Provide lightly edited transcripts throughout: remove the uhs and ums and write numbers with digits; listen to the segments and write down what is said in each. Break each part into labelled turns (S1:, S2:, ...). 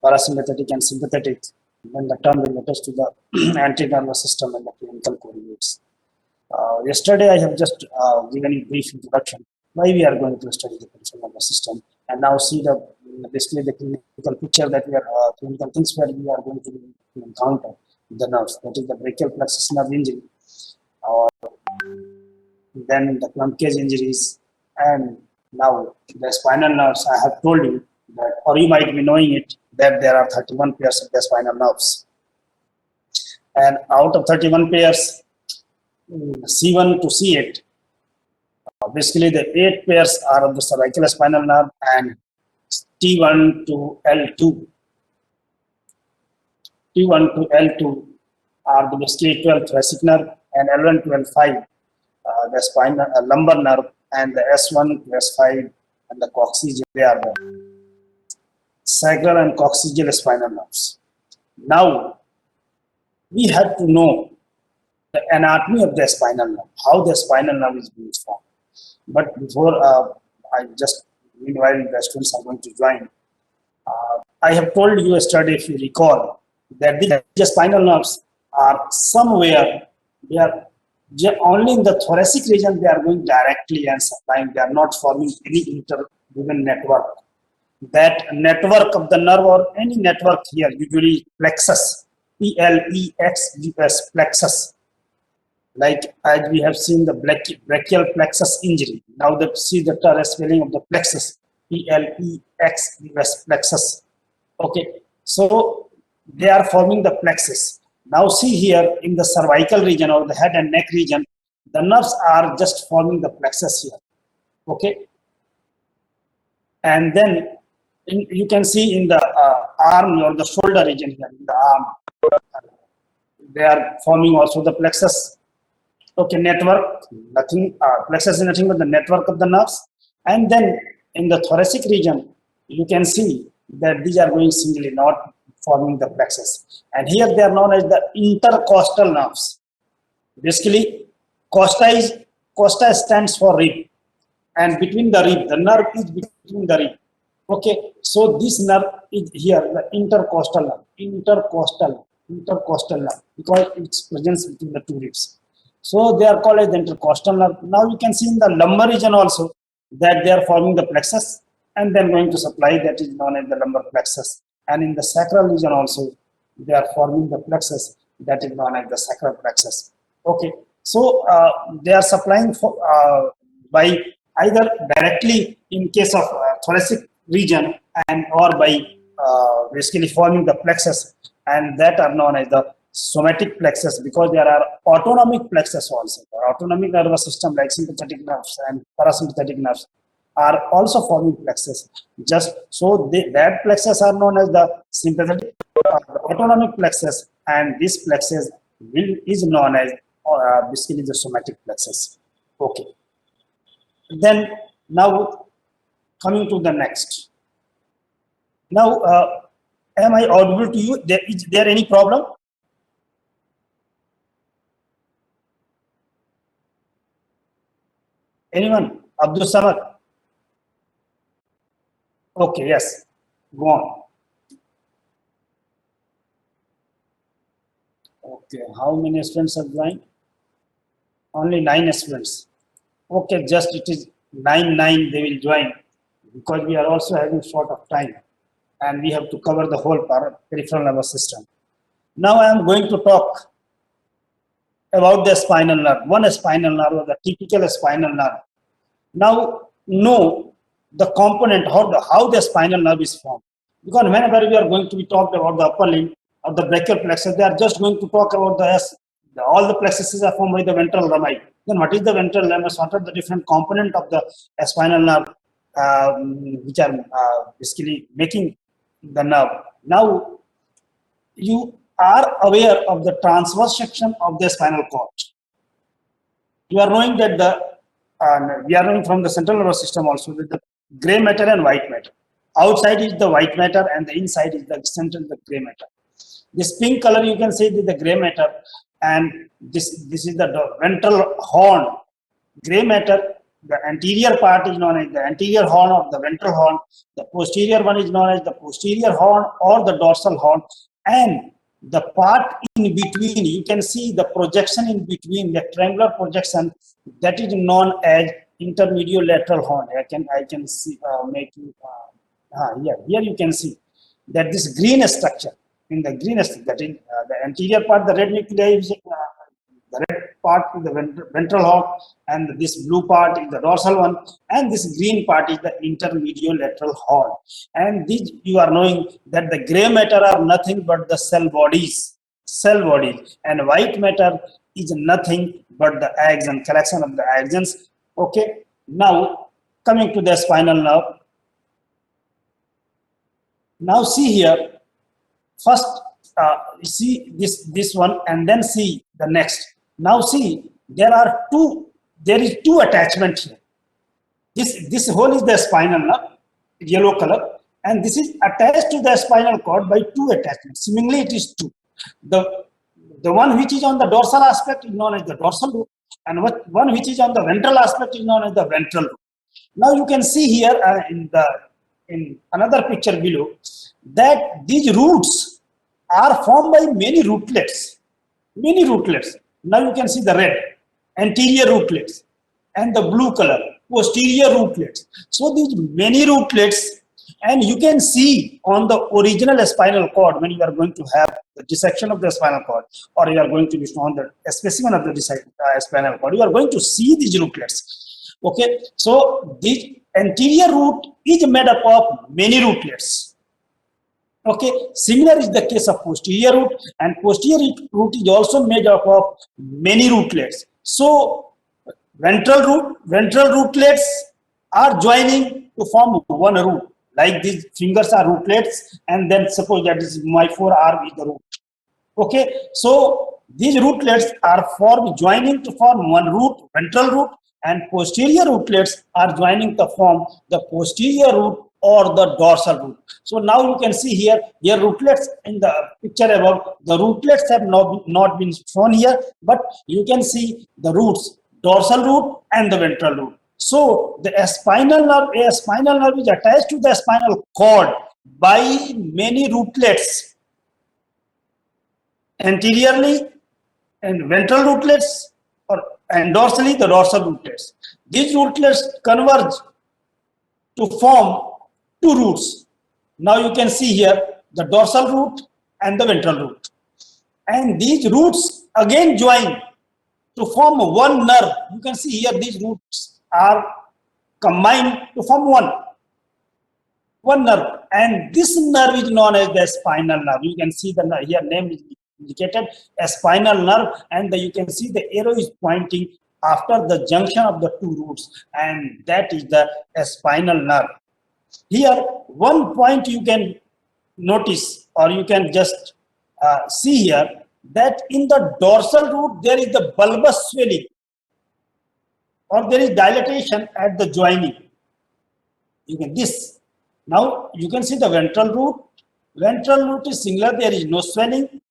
S1: parasympathetic and sympathetic, then the term relates to the anti-nervous system and the clinical correlates. Yesterday I have just given a brief introduction why we are going to study the peripheral nervous system, and now see the basically the clinical picture that we are clinical things where we are going to encounter the nerves, that is the brachial plexus nerve injury, or then the plumb cage injuries, and now the spinal nerves. I have told you that, or you might be knowing it, that there are 31 pairs of the spinal nerves, and out of 31 pairs, C1 to C8, basically the 8 pairs are of the cervical spinal nerve, and T1 to L2 are the basically 12 thoracic nerve, and L1 to L5 the spinal lumbar nerve, and the S1 to S5 and the coccygeal, they are the sacral and coccygeal spinal nerves. Now we have to know the anatomy of the spinal nerve, how the spinal nerve is being formed. But before meanwhile the students are going to join, I have told you yesterday, if you recall, that the spinal nerves are somewhere, they are only in the thoracic region, they are going directly and supplying, they are not forming any interwoven network. That network of the nerve, or any network here, usually plexus, P-L-E-X-U-S, plexus, like as we have seen the brachial plexus injury. Now see the spelling of the plexus, P-L-E-X-U-S, plexus. Okay, so they are forming the plexus. Now see here in the cervical region or the head and neck region, the nerves are just forming the plexus here. Okay, and then you can see in the arm or the shoulder region here, in the arm, they are forming also the plexus. Okay, network, nothing, plexus is nothing but the network of the nerves. And then in the thoracic region, you can see that these are going singly, not forming the plexus. And here they are known as the intercostal nerves. Basically, costa stands for rib, and between the rib, the nerve is between the rib. Okay, so this nerve is here, the intercostal nerve, intercostal nerve, because its presence between the two ribs. So they are called as the intercostal nerve. Now you can see in the lumbar region also that they are forming the plexus, and then going to supply, that is known as the lumbar plexus. And in the sacral region also, they are forming the plexus, that is known as the sacral plexus. Okay, so they are supplying by either directly in case of thoracic region, and or by basically forming the plexus, and that are known as the somatic plexus, because there are autonomic plexus also. The autonomic nervous system like sympathetic nerves and parasympathetic nerves are also forming plexus. Just so that plexus are known as the sympathetic autonomic plexus, and this plexus is known as basically the somatic plexus. Okay, then now coming to the next. Now am I audible to you? Is there any problem? Anyone? Abdul Samad? Okay, yes, go on. Okay, how many students have joined? Only 9 students. Okay, just it is 9 they will join, because we are also having short of time, and we have to cover the whole peripheral nervous system. Now I am going to talk about the spinal nerve, one spinal nerve, or the typical spinal nerve. Now know the component, how the spinal nerve is formed, because whenever we are going to be talked about the upper limb or the brachial plexus, they are just going to talk about all the plexuses are formed by the ventral rami. Then what is the ventral ramus? What are the different component of the spinal nerve which are basically making the nerve? Now you are aware of the transverse section of the spinal cord. You are knowing that we are knowing from the central nervous system also that the gray matter and white matter. Outside is the white matter, and the inside is the central, the gray matter. This pink color you can see is the gray matter, and this is the ventral horn. Gray matter the anterior part is known as the anterior horn or the ventral horn. The posterior one is known as the posterior horn or the dorsal horn. And the part in between, you can see the projection in between, the triangular projection, that is known as intermediolateral horn. I can see make you here you can see that this green structure in the green structure, that is the anterior part, the red nuclei is the red part is the ventral horn, and this blue part is the dorsal one, and this green part is the intermediolateral horn. And these, you are knowing that the gray matter are nothing but the cell bodies, and white matter is nothing but the axon, collection of the axons. Okay, now coming to the spinal nerve. Now see here, first see this one and then see the next. Now see, there is two attachments here. This whole is the spinal nerve, yellow color, and this is attached to the spinal cord by two attachments. Seemingly it is two. The one which is on the dorsal aspect is known as the dorsal root, and one which is on the ventral aspect is known as the ventral root. Now you can see here in another picture below that these roots are formed by many rootlets. Now you can see the red, anterior rootlets, and the blue color, posterior rootlets. So these many rootlets, and you can see on the original spinal cord when you are going to have the dissection of the spinal cord, or you are going to be on the specimen of the spinal cord, you are going to see these rootlets. Okay, so this anterior root is made up of many rootlets. Okay, similar is the case of posterior root, and posterior root is also made up of many rootlets. So ventral rootlets are joining to form one root. Like these fingers are rootlets, and then suppose that is my forearm is the root. Okay, so these rootlets are joining to form one root, ventral root, and posterior rootlets are joining to form the posterior root or the dorsal root. So now you can see here rootlets in the picture above. The rootlets have not been shown here, but you can see the roots, dorsal root and the ventral root. So the spinal nerve is attached to the spinal cord by many rootlets, anteriorly and ventral rootlets, and dorsally the dorsal rootlets. These rootlets converge to form two roots. Now you can see here the dorsal root and the ventral root, and these roots again join to form one nerve. You can see here these roots are combined to form one nerve, and this nerve is known as the spinal nerve. You can see the here name is indicated as spinal nerve, and you can see the arrow is pointing after the junction of the two roots, and that is the spinal nerve. Here one point you can notice, or you can just see here, that in the dorsal root there is the bulbous swelling, or there is dilatation at the joining. You can this. Now you can see the ventral root. Ventral root is singular, there is no swelling.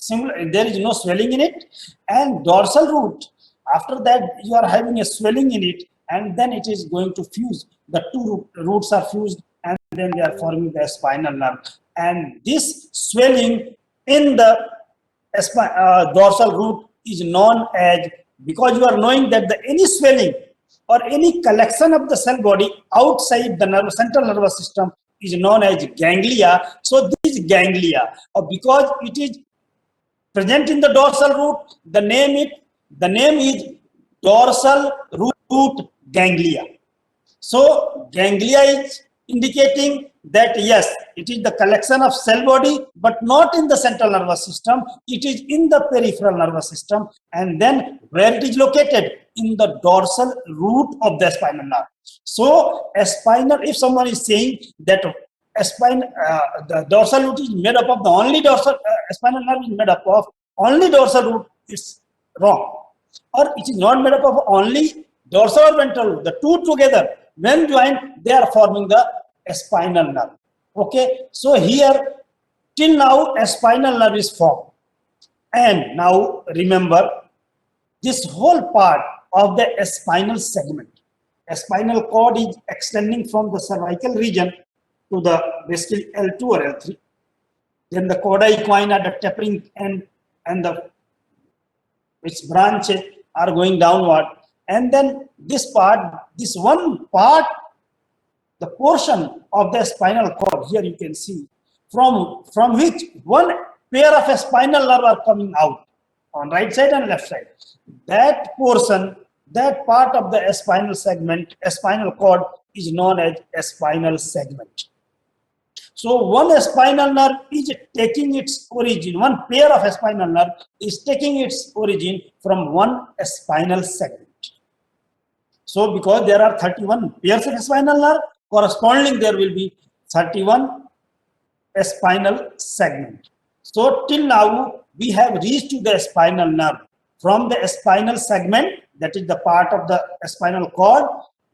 S1: There is no swelling in it. And dorsal root, after that you are having a swelling in it, and then it is going to fuse. The two roots are fused, and then they are forming the spinal nerve. And this swelling in the dorsal root is known as, because you are knowing that any swelling or any collection of the cell body outside the central nervous system is known as ganglia. So this ganglia, because it is present in the dorsal root, the name is dorsal root ganglia. So ganglia is indicating that yes, it is the collection of cell body, but not in the central nervous system. It is in the peripheral nervous system, and then where it is located in the dorsal root of the spinal nerve. So if someone is saying that the dorsal root is made up of the only dorsal spinal nerve is made up of only dorsal root, it's wrong. Or it is not made up of only dorsal or ventral root. The two together, when joined, they are forming the spinal nerve. Okay, so here till now a spinal nerve is formed, and now remember this whole part of the spinal segment. A spinal cord is extending from the cervical region to the basically L2 or L3. Then the cauda equina, the tapering end, and the which branches are going downward. And then this part, this one part, the portion of the spinal cord, here you can see, from which one pair of a spinal nerve are coming out on right side and left side. That portion, that part of the spinal segment, a spinal cord, is known as a spinal segment. So one spinal nerve is taking its origin, one pair of a spinal nerve is taking its origin from one spinal segment. So because there are 31 pairs of spinal nerve, corresponding there will be 31 spinal segment. So till now we have reached to the spinal nerve. From the spinal segment, that is the part of the spinal cord,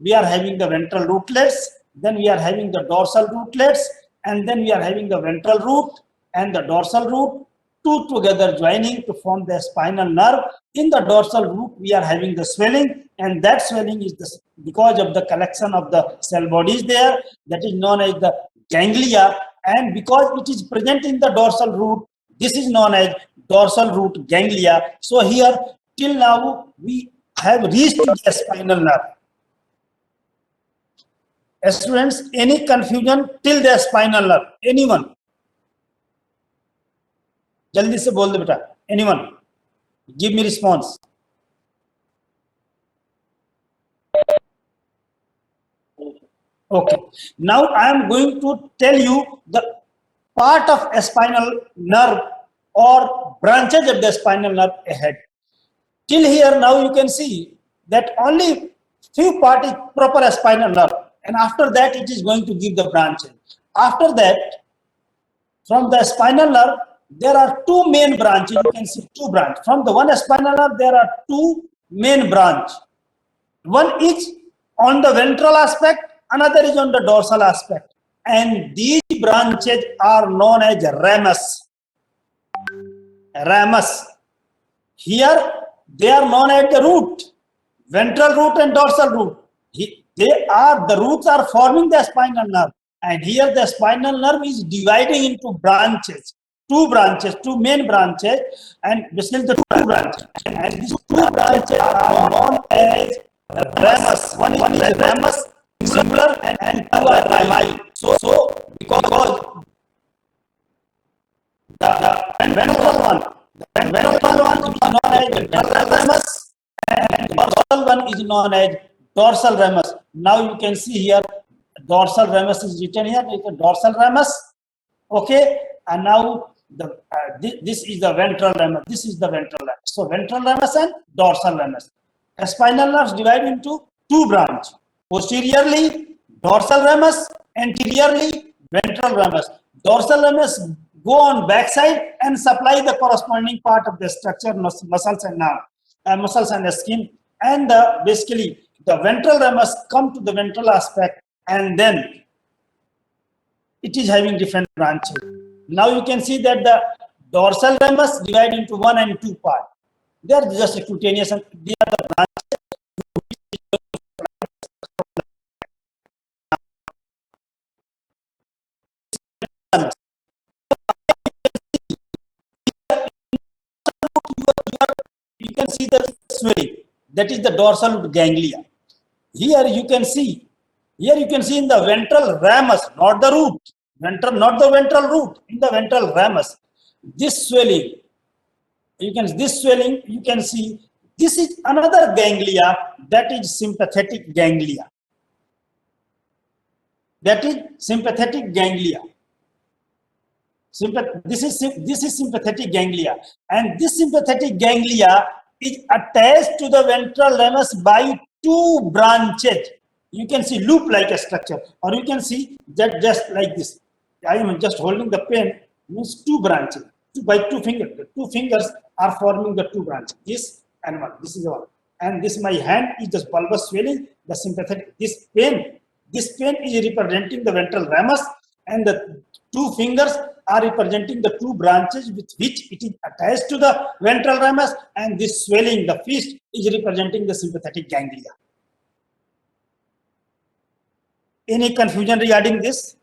S1: we are having the ventral rootlets, then we are having the dorsal rootlets, and then we are having the ventral root and the dorsal root, two together joining to form the spinal nerve. In the dorsal root, we are having the swelling, and that swelling is because of the collection of the cell bodies there, that is known as the ganglia, and because it is present in the dorsal root, this is known as dorsal root ganglia. So here, till now, we have reached the spinal nerve. Students, any confusion till the spinal nerve? Anyone? जल्दी से बोल दो बेटा. Anyone? Give me response. Okay. Now I am going to tell you the part of a spinal nerve or branches of the spinal nerve ahead. Till here, now you can see that only few part is proper spinal nerve, and after that it is going to give the branches. After that, from the spinal nerve, there are two main branches. You can see two branches. From the one spinal nerve, there are two main branches. One is on the ventral aspect, another is on the dorsal aspect. And these branches are known as ramus. Ramus. Here, they are known as the root, ventral root and dorsal root. The roots are forming the spinal nerve. And here the spinal nerve is dividing into branches. Two main branches, and basically the two branches. And these two branches are known as ramus. One is ramus singular and two are rami. So because the ventral one is known as ventral ramus, and the dorsal one is known as dorsal ramus. Now you can see here dorsal ramus is written here. It's a dorsal ramus. Okay, and now this is the ventral ramus. This is the ventral ramus. So ventral ramus and dorsal ramus. Spinal nerves divide into two branches. Posteriorly, dorsal ramus. Anteriorly, ventral ramus. Dorsal ramus go on backside and supply the corresponding part of the structure, muscles and the skin. And basically, the ventral ramus come to the ventral aspect, and then it is having different branches. Now you can see that the dorsal ramus divide into one and two parts. They are just cutaneous, and they are the branches. You can see the swelling. That is the dorsal ganglia. Here you can see in the ventral ramus, not the root, not the ventral root, in the ventral ramus. This swelling, you can see this is another ganglia, that is sympathetic ganglia. This is sympathetic ganglia, and this sympathetic ganglia is attached to the ventral ramus by two branches. You can see loop-like a structure, or you can see that just like this. I am just holding the pen, means two branches, by two fingers. The two fingers are forming the two branches. This and one. This is the one. And this my hand is just bulbous swelling. The sympathetic. This pen is representing the ventral ramus, and the two fingers are representing the two branches with which it is attached to the ventral ramus, and this swelling, the fist, is representing the sympathetic ganglia. Any confusion regarding this?